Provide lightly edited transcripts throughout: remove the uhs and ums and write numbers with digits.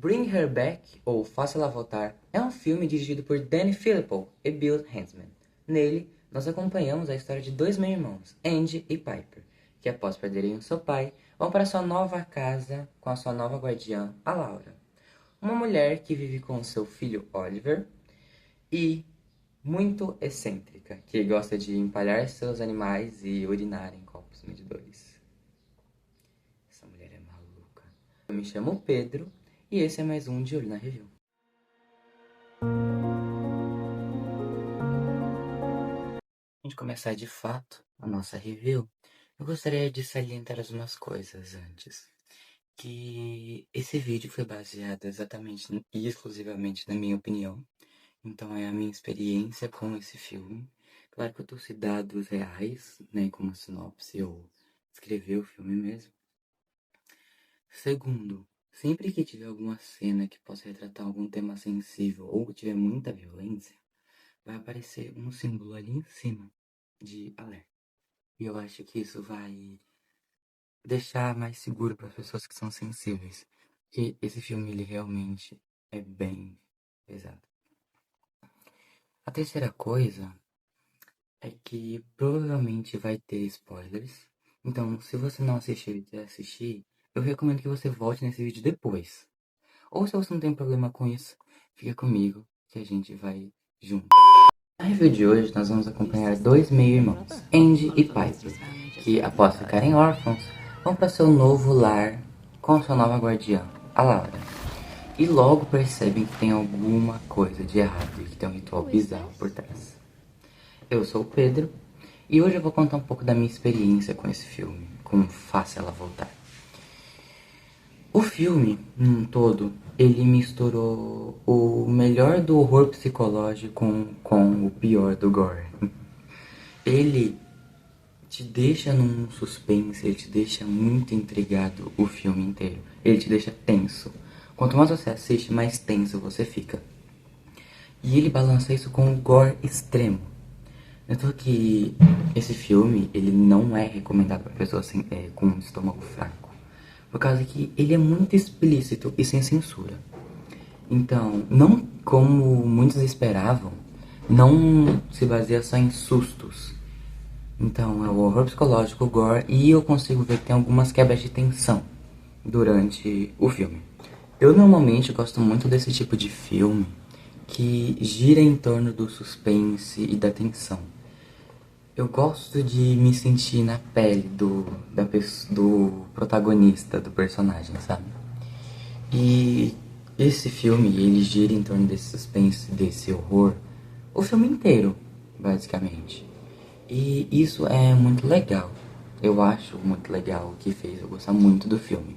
Bring Her Back, ou Faça Ela Voltar, é um filme dirigido por Danny Filippo e Bill Handsman. Nele, nós acompanhamos a história de dois meio-irmãos, Andy e Piper, que após perderem o seu pai, vão para sua nova casa com a sua nova guardiã, a Laura. Uma mulher que vive com seu filho Oliver e muito excêntrica, que gosta de empalhar seus animais e urinar em copos medidores. Essa mulher é maluca. Eu me chamo Pedro e esse é mais um De Olho na Review. Antes de começar de fato a nossa review, eu gostaria de salientar algumas coisas antes. Que esse vídeo foi baseado exatamente e exclusivamente na minha opinião. Então é a minha experiência com esse filme. Claro que eu trouxe dados reais, né, como sinopse ou escrever o filme mesmo. Segundo, sempre que tiver alguma cena que possa retratar algum tema sensível ou que tiver muita violência, vai aparecer um símbolo ali em cima de alerta. E eu acho que isso vai deixar mais seguro para as pessoas que são sensíveis. Que esse filme ele realmente é bem pesado. A terceira coisa é que provavelmente vai ter spoilers. Então, se você não assistiu e quer assistir, eu recomendo que você volte nesse vídeo depois. Ou se você não tem problema com isso, fica comigo que a gente vai junto. Na review de hoje, nós vamos acompanhar dois meio-irmãos, Andy e Piper, que após ficarem órfãos, vão para seu novo lar com sua nova guardiã, a Laura. E logo percebem que tem alguma coisa de errado e que tem um ritual bizarro por trás. Eu sou o Pedro e hoje eu vou contar um pouco da minha experiência com esse filme, com Faça Ela Voltar. O filme, num todo, ele misturou o melhor do horror psicológico com o pior do gore. Ele te deixa num suspense, ele te deixa muito intrigado o filme inteiro. Ele te deixa tenso. Quanto mais você assiste, mais tenso você fica. E ele balança isso com um gore extremo. Tanto que esse filme, ele não é recomendado para pessoas com um estômago fraco. Por causa que ele é muito explícito e sem censura. Então, não como muitos esperavam, não se baseia só em sustos. Então, é o horror psicológico, o gore, e eu consigo ver que tem algumas quebras de tensão durante o filme. Eu normalmente gosto muito desse tipo de filme que gira em torno do suspense e da tensão. Eu gosto de me sentir na pele do protagonista, do personagem, sabe? E esse filme, ele gira em torno desse suspense, desse horror, o filme inteiro, basicamente. E isso é muito legal. Eu acho muito legal, o que fez eu gostar muito do filme.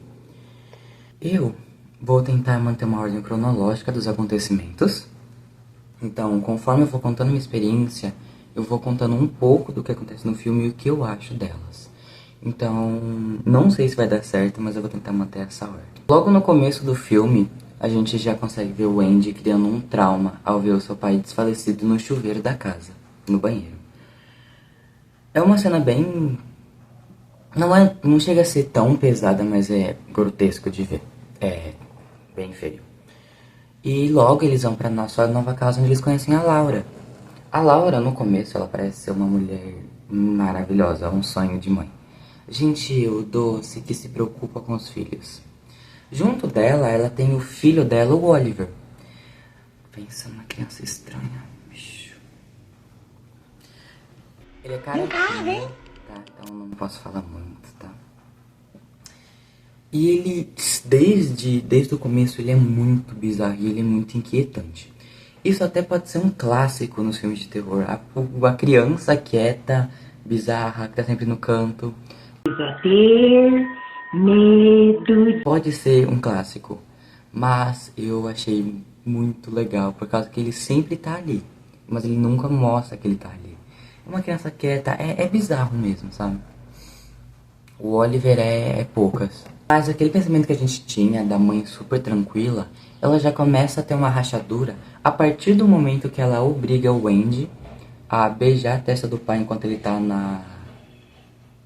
Eu vou tentar manter uma ordem cronológica dos acontecimentos. Então, conforme eu vou contando minha experiência, eu vou contando um pouco do que acontece no filme e o que eu acho delas. Então, não sei se vai dar certo, mas eu vou tentar manter essa ordem. Logo no começo do filme, a gente já consegue ver o Andy criando um trauma ao ver o seu pai desfalecido no chuveiro da casa, no banheiro. É uma cena bem... Não chega a ser tão pesada, mas é grotesco de ver. É bem feio. E logo eles vão pra sua nova casa onde eles conhecem a Laura. A Laura, no começo, ela parece ser uma mulher maravilhosa, um sonho de mãe. Gentil, doce, que se preocupa com os filhos. Junto dela, ela tem o filho dela, o Oliver. Pensa numa criança estranha, bicho. Ele é carequinha, tá? Então não posso falar muito, tá? E ele, desde o começo, ele é muito bizarro e ele é muito inquietante. Isso até pode ser um clássico nos filmes de terror. A criança quieta, bizarra, que tá sempre no canto. Ter medo. Pode ser um clássico, mas eu achei muito legal, por causa que ele sempre tá ali, mas ele nunca mostra que ele tá ali. Uma criança quieta é bizarro mesmo, sabe? O Oliver é poucas. Mas aquele pensamento que a gente tinha da mãe super tranquila, ela já começa a ter uma rachadura a partir do momento que ela obriga o Andy a beijar a testa do pai enquanto ele tá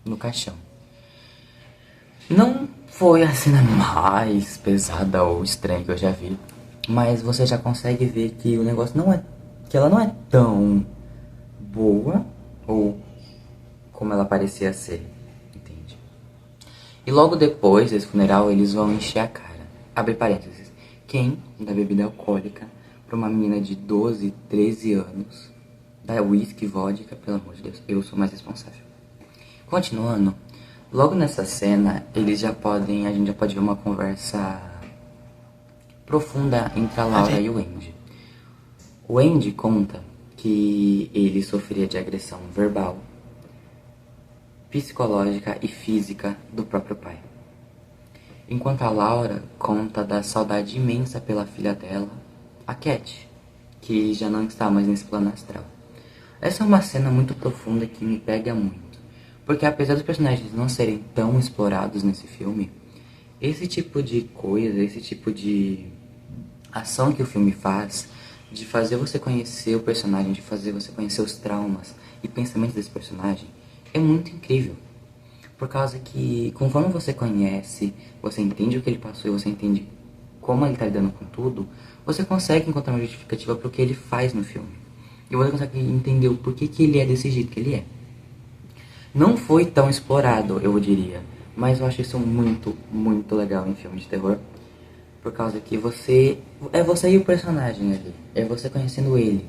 no caixão. Não foi a cena mais pesada ou estranha que eu já vi. Mas você já consegue ver que o negócio não é... que ela não é tão boa ou como ela parecia ser, entende? E logo depois desse funeral, eles vão encher a cara. Abre parênteses. Quem dá bebida alcoólica pra uma menina de 12, 13 anos, dá uísque, vodka, pelo amor de Deus, eu sou mais responsável. Continuando, logo nessa cena, a gente já pode ver uma conversa profunda entre a Laura e o Andy. O Andy conta que ele sofria de agressão verbal, psicológica e física do próprio pai. Enquanto a Laura conta da saudade imensa pela filha dela, a Cat, que já não está mais nesse plano astral. Essa é uma cena muito profunda que me pega muito, porque apesar dos personagens não serem tão explorados nesse filme, esse tipo de coisa, esse tipo de ação que o filme faz, de fazer você conhecer o personagem, de fazer você conhecer os traumas e pensamentos desse personagem, é muito incrível. Por causa que, conforme você conhece, você entende o que ele passou e você entende como ele tá lidando com tudo, você consegue encontrar uma justificativa pro que ele faz no filme. E você consegue entender o porquê que ele é desse jeito que ele é. Não foi tão explorado, eu diria, mas eu acho isso muito, muito legal em filme de terror. Por causa que é você e o personagem ali, é você conhecendo ele.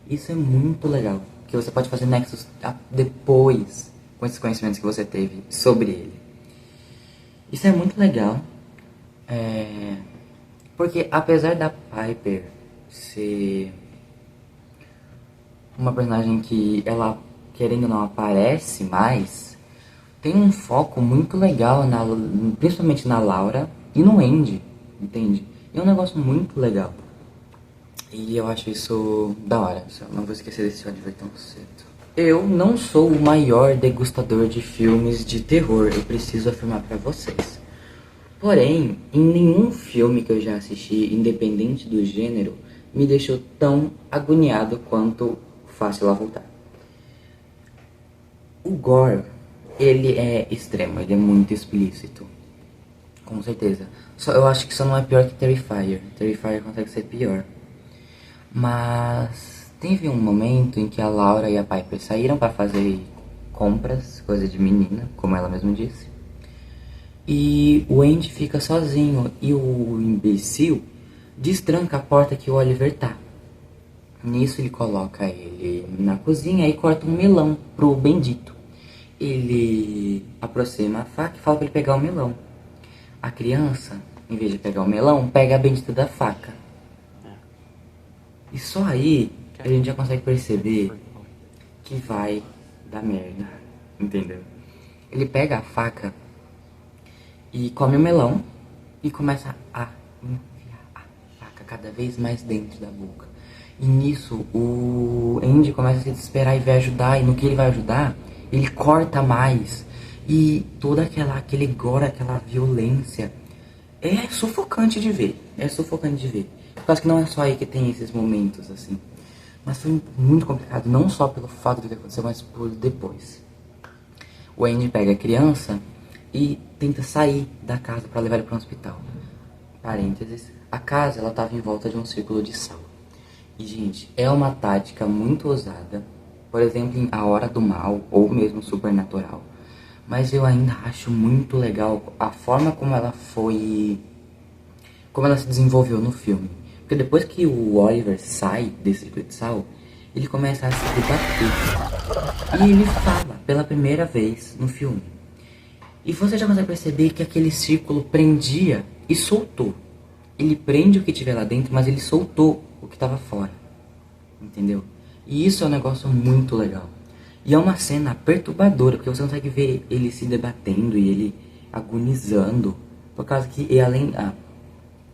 Isso é muito legal, que você pode fazer nexos depois com esses conhecimentos que você teve sobre ele. Isso é muito legal, porque apesar da Piper ser uma personagem que ela, querendo ou não, aparece mais, tem um foco muito legal, principalmente na Laura e no Andy, entende? É um negócio muito legal. E eu acho isso da hora. Não vou esquecer desse Oliver tão cedo. Eu não sou o maior degustador de filmes de terror, eu preciso afirmar pra vocês. Porém, em nenhum filme que eu já assisti, independente do gênero, me deixou tão agoniado quanto Fácil a Voltar. O gore, ele é extremo, ele é muito explícito. Com certeza. Eu acho que só não é pior que Terrifier. Terrifier consegue ser pior. Mas teve um momento em que a Laura e a Piper saíram para fazer compras, coisa de menina, como ela mesma disse. E o Andy fica sozinho e o imbecil destranca a porta que o Oliver tá. Nisso ele coloca ele na cozinha e corta um melão pro bendito. Ele aproxima a faca e fala pra ele pegar o melão. A criança, em vez de pegar o melão, pega a bendita da faca. E só aí a gente já consegue perceber que vai dar merda, entendeu? Ele pega a faca e come o melão e começa a enfiar a faca cada vez mais dentro da boca. E nisso o Andy começa a se desesperar e vai ajudar, e no que ele vai ajudar, ele corta mais. E toda aquele gore, aquela violência, é sufocante de ver, é sufocante de ver. Por causa que não é só aí que tem esses momentos, assim. Mas foi muito complicado, não só pelo fato de que aconteceu, mas por depois. O Andy pega a criança e tenta sair da casa para levar ele para um hospital. Parênteses, a casa ela estava em volta de um círculo de sal. E, gente, é uma tática muito usada, por exemplo, em A Hora do Mal, ou mesmo Supernatural. Mas eu ainda acho muito legal a forma como ela se desenvolveu no filme. Porque depois que o Oliver sai desse círculo de sal, ele começa a se debater. E ele fala pela primeira vez no filme. E você já consegue perceber que aquele círculo prendia e soltou. Ele prende o que tiver lá dentro, mas ele soltou o que estava fora. Entendeu? E isso é um negócio muito legal. E é uma cena perturbadora, porque você consegue ver ele se debatendo e ele agonizando. Por causa que,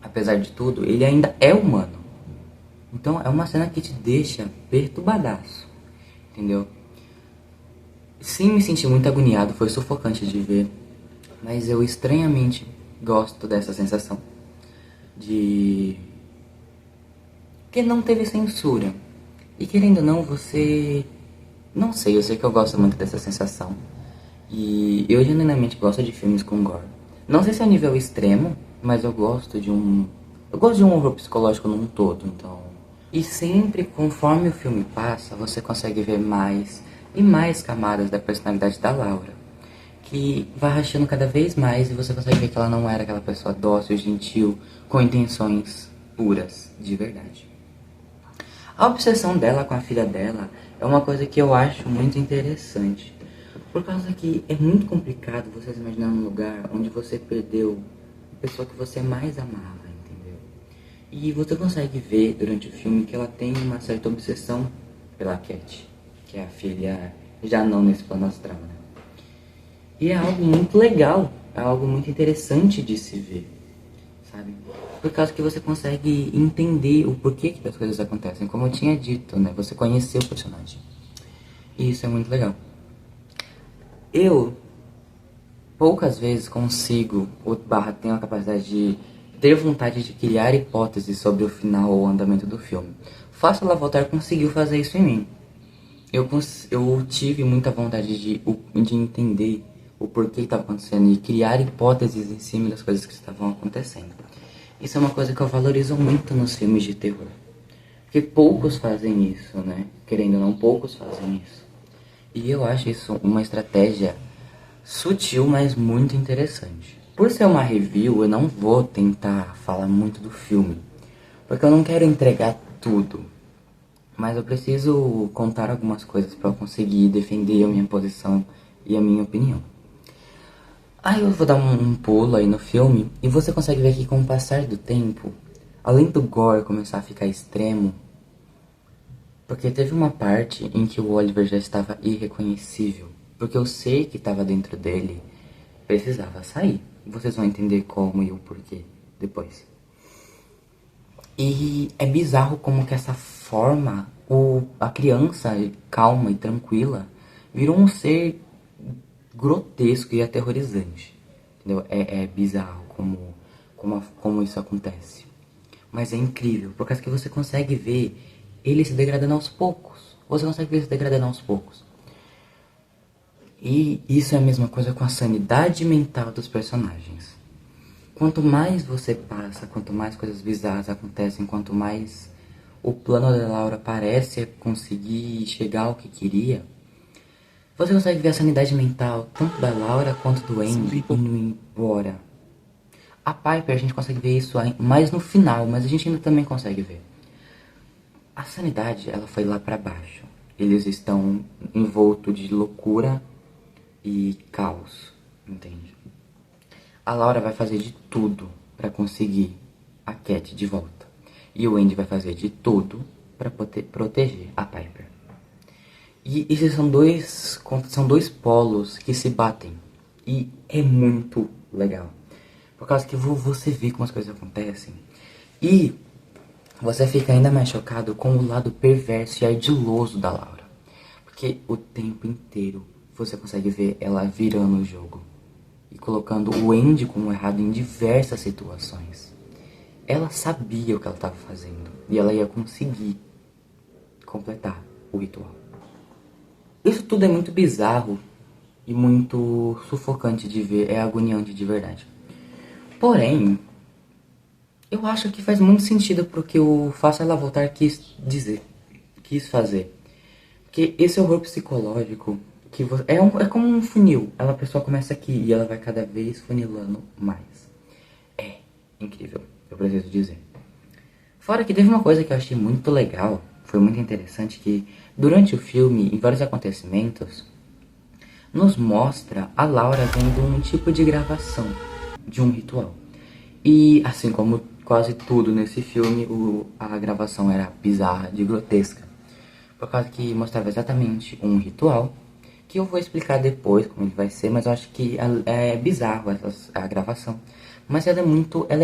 apesar de tudo, ele ainda é humano. Então é uma cena que te deixa perturbadaço. Entendeu? Sim, me senti muito agoniado, foi sufocante de ver. Mas eu estranhamente gosto dessa sensação. Porque não teve censura. E querendo ou não, você... Não sei, eu sei que eu gosto muito dessa sensação. E eu genuinamente gosto de filmes com gore. Não sei se é um nível extremo, mas eu gosto de um... Eu gosto de um horror psicológico num todo, então... E sempre, conforme o filme passa, você consegue ver mais e mais camadas da personalidade da Laura. Que vai rachando cada vez mais e você consegue ver que ela não era aquela pessoa dócil, gentil, com intenções puras, de verdade. A obsessão dela com a filha dela é uma coisa que eu acho muito interessante. Por causa que é muito complicado você se imaginar num lugar onde você perdeu a pessoa que você mais amava, entendeu? E você consegue ver durante o filme que ela tem uma certa obsessão pela Cat, que é a filha já não nesse plano astral, né? E é algo muito legal, é algo muito interessante de se ver, sabe? Por causa que você consegue entender o porquê que as coisas acontecem. Como eu tinha dito, né? Você conheceu o personagem. E isso é muito legal. Eu poucas vezes consigo, ou barra, tenho a capacidade de ter vontade de criar hipóteses sobre o final ou o andamento do filme. Faça Ela Voltar conseguiu fazer isso em mim. Eu tive muita vontade de entender o porquê estava acontecendo e criar hipóteses em cima das coisas que estavam acontecendo. Isso é uma coisa que eu valorizo muito nos filmes de terror. Porque poucos fazem isso, né? Querendo ou não, poucos fazem isso. E eu acho isso uma estratégia sutil, mas muito interessante. Por ser uma review, eu não vou tentar falar muito do filme, porque eu não quero entregar tudo. Mas eu preciso contar algumas coisas para eu conseguir defender a minha posição e a minha opinião. Aí eu vou dar um pulo aí no filme e você consegue ver que com o passar do tempo, além do gore começar a ficar extremo, porque teve uma parte em que o Oliver já estava irreconhecível, porque eu sei que estava dentro dele precisava sair. Vocês vão entender como e o porquê depois. E é bizarro como que essa forma, a criança calma e tranquila, virou um ser grotesco e aterrorizante. Entendeu? É bizarro como isso acontece. Mas é incrível, por causa que você consegue ver ele se degradando aos poucos. Você consegue ver ele se degradando aos poucos. E isso é a mesma coisa com a sanidade mental dos personagens. Quanto mais você passa, quanto mais coisas bizarras acontecem, quanto mais o plano da Laura parece conseguir chegar ao que queria, você consegue ver a sanidade mental tanto da Laura quanto do Andy indo embora. A Piper a gente consegue ver isso mais no final, mas a gente ainda também consegue ver. A sanidade, ela foi lá pra baixo. Eles estão envoltos de loucura e caos, entende? A Laura vai fazer de tudo pra conseguir a Cat de volta. E o Andy vai fazer de tudo pra proteger a Piper. E esses são dois polos que se batem. E é muito legal. Por causa que você vê como as coisas acontecem. E você fica ainda mais chocado com o lado perverso e ardiloso da Laura. Porque o tempo inteiro você consegue ver ela virando o jogo. E colocando o Andy como errado em diversas situações. Ela sabia o que ela estava fazendo. E ela ia conseguir completar o ritual. Isso tudo é muito bizarro e muito sufocante de ver, é agoniante de verdade. Porém, eu acho que faz muito sentido pro que o Faça Ela Voltar quis fazer. Porque esse horror psicológico, é como um funil. A pessoa começa aqui e ela vai cada vez funilando mais. É incrível, eu preciso dizer. Fora que teve uma coisa que eu achei muito legal, foi muito interessante, que durante o filme, em vários acontecimentos, nos mostra a Laura vendo um tipo de gravação de um ritual. E assim como quase tudo nesse filme, a gravação era bizarra, de grotesca. Por causa que mostrava exatamente um ritual, que eu vou explicar depois como ele vai ser, mas eu acho que é bizarro a gravação. Mas ela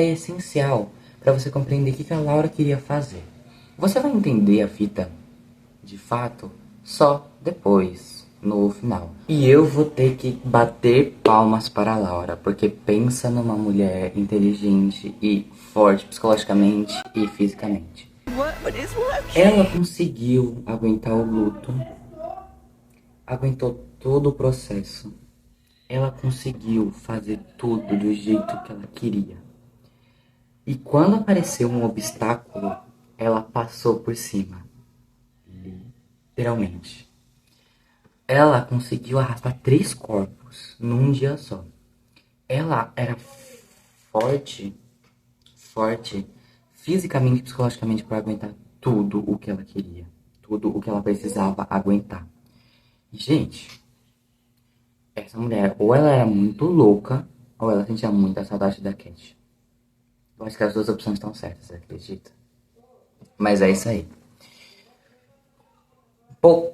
é essencial para você compreender o que a Laura queria fazer. Você vai entender a fita de fato só depois, no final. E eu vou ter que bater palmas para a Laura, porque pensa numa mulher inteligente e forte psicologicamente e fisicamente. Ela conseguiu aguentar o luto, aguentou todo o processo ela conseguiu fazer tudo do jeito que ela queria. E quando apareceu um obstáculo, ela passou por cima. Literalmente. Ela conseguiu arrastar 3 corpos num dia só. Ela era forte, forte, fisicamente e psicologicamente para aguentar tudo o que ela queria. Tudo o que ela precisava aguentar. E, gente, essa mulher, ou ela era muito louca, ou ela sentia muita saudade da Cat. Eu acho que as duas opções estão certas, acredita? Mas é isso aí. Pô,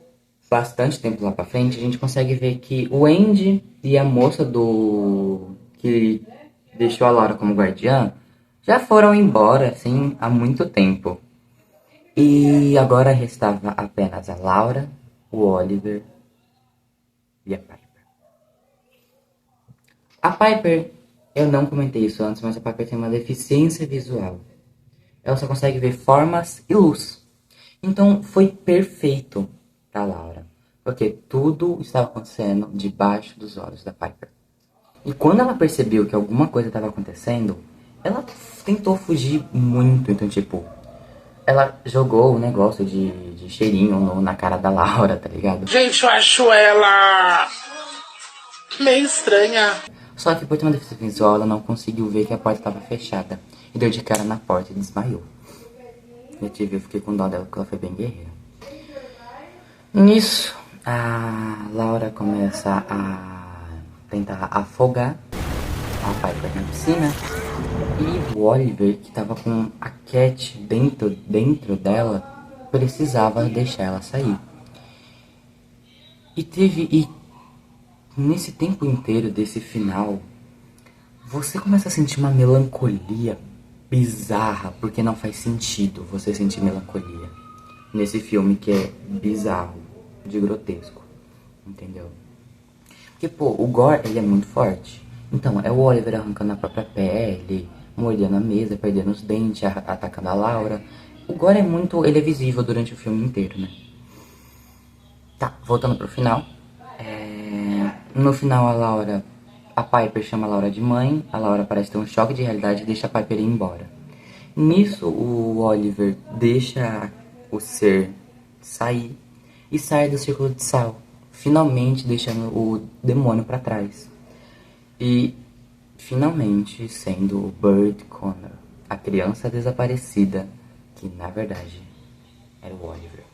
bastante tempo lá pra frente, a gente consegue ver que o Andy e a moça do... que deixou a Laura como guardiã já foram embora, assim, há muito tempo. E agora restava apenas a Laura, o Oliver e a Piper. A Piper, eu não comentei isso antes, mas a Piper tem uma deficiência visual. Ela só consegue ver formas e luz. Então foi perfeito para Laura, porque tudo estava acontecendo debaixo dos olhos da Piper. E quando ela percebeu que alguma coisa estava acontecendo, ela tentou fugir muito. Então, tipo, ela jogou o negócio de cheirinho na cara da Laura, tá ligado? Gente, eu acho ela meio estranha. Só que por ter uma deficiência visual, ela não conseguiu ver que a porta estava fechada. E deu de cara na porta e desmaiou. Eu fiquei com dó dela porque ela foi bem guerreira. Nisso, a Laura começa a tentar afogar a Piper na piscina. E o Oliver, que tava com a Cat dentro dela, precisava deixar ela sair. E nesse tempo inteiro desse final, você começa a sentir uma melancolia bizarra, porque não faz sentido você sentir melancolia nesse filme que é bizarro, de grotesco, entendeu? Porque, pô, o gore, ele é muito forte. Então, é o Oliver arrancando a própria pele, mordendo a mesa, perdendo os dentes, atacando a Laura. O gore é muito, ele é visível durante o filme inteiro, né? Tá, voltando pro final. No final, a Piper chama a Laura de mãe, a Laura parece ter um choque de realidade e deixa a Piper ir embora. Nisso, o Oliver deixa o ser sair e sai do círculo de sal, finalmente deixando o demônio para trás. E finalmente sendo o Bert Connor, a criança desaparecida, que na verdade era o Oliver.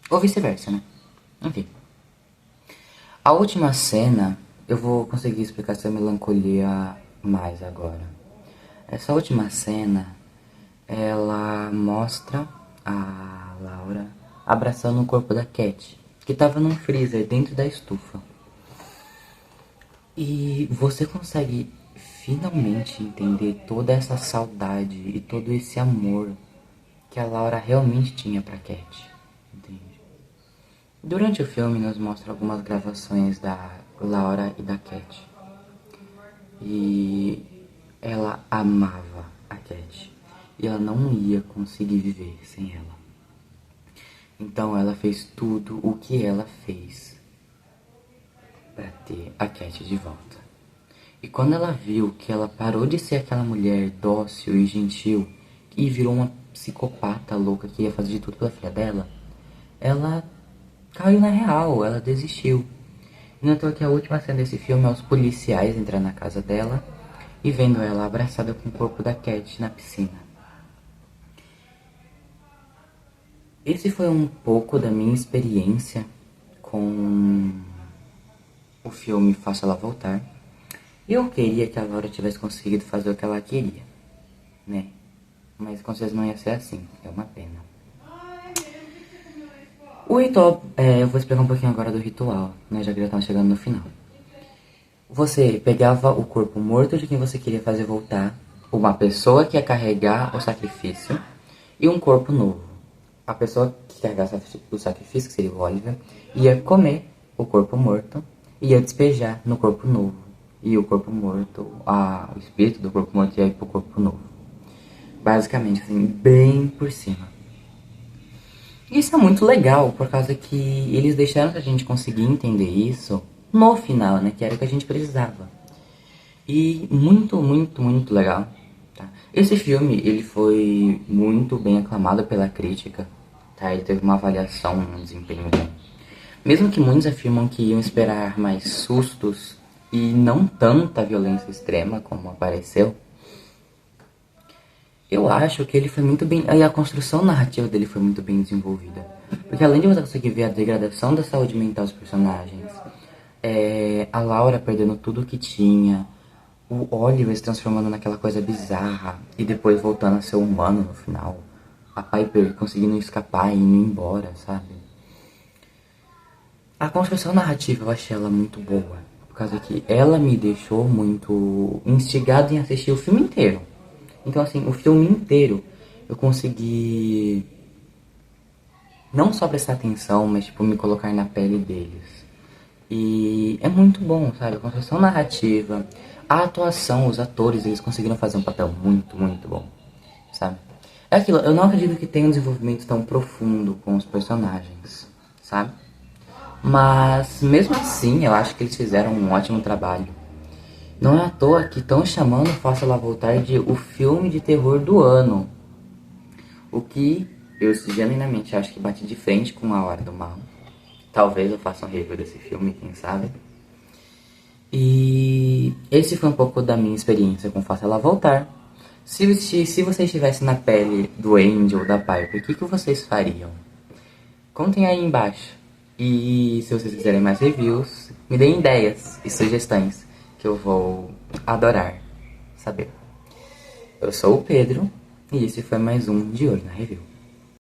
Ou vice-versa, né? Enfim. A última cena, eu vou conseguir explicar essa melancolia mais agora. Essa última cena, ela mostra a Laura abraçando o corpo da Cat, que estava num freezer dentro da estufa. E você consegue finalmente entender toda essa saudade e todo esse amor que a Laura realmente tinha pra Cat, entende? Durante o filme nos mostra algumas gravações da Laura e da Cat. E ela amava a Cat. E ela não ia conseguir viver sem ela. Então ela fez tudo o que ela fez para ter a Cat de volta. E quando ela viu que ela parou de ser aquela mulher dócil e gentil e virou uma psicopata louca que ia fazer de tudo pela filha dela, ela caiu na real, ela desistiu. E notou que a última cena desse filme é os policiais entrando na casa dela e vendo ela abraçada com o corpo da Cat na piscina. Esse foi um pouco da minha experiência com o filme Faça Ela Voltar. Eu queria que a Laura tivesse conseguido fazer o que ela queria, né? Mas com certeza não ia ser assim, é uma pena. O ritual, eu vou explicar um pouquinho agora do ritual, né? Já que já estamos chegando no final. Você pegava o corpo morto de quem você queria fazer voltar, uma pessoa que ia carregar o sacrifício e um corpo novo. A pessoa que carregasse o sacrifício, que seria o Oliver, ia comer o corpo morto e ia despejar no corpo novo. E o corpo morto, o espírito do corpo morto ia ir pro corpo novo. Basicamente, assim, bem por cima. E isso é muito legal, por causa que eles deixaram a gente conseguir entender isso no final, né? Que era o que a gente precisava. E muito, muito, muito legal. Tá? Esse filme, ele foi muito bem aclamado pela crítica. Tá? Ele teve uma avaliação, um desempenho bom. Mesmo que muitos afirmam que iam esperar mais sustos e não tanta violência extrema como apareceu, eu acho que ele foi muito bem... E a construção narrativa dele foi muito bem desenvolvida. Porque além de você conseguir ver a degradação da saúde mental dos personagens, a Laura perdendo tudo que tinha, o Oliver se transformando naquela coisa bizarra e depois voltando a ser humano no final, a Piper conseguindo escapar e indo embora, sabe? A construção narrativa eu achei ela muito boa, por causa que ela me deixou muito instigado em assistir o filme inteiro. Então, assim, o filme inteiro eu consegui não só prestar atenção, mas, tipo, me colocar na pele deles. E é muito bom, sabe? A construção narrativa, a atuação, os atores, eles conseguiram fazer um papel muito, muito bom, sabe? É aquilo, eu não acredito que tenha um desenvolvimento tão profundo com os personagens, sabe? Mas, mesmo assim, eu acho que eles fizeram um ótimo trabalho. Não é à toa que estão chamando Faça Ela Voltar de o filme de terror do ano. O que eu genuinamente acho que bate de frente com A Hora do Mal. Talvez eu faça um review desse filme, quem sabe. E esse foi um pouco da minha experiência com Faça Ela Voltar. Se você estivesse na pele do Angel, da Piper, o que vocês fariam? Contem aí embaixo. E se vocês quiserem mais reviews, me deem ideias e sugestões, que eu vou adorar saber. Eu sou o Pedro, e esse foi mais um De Olho na Review.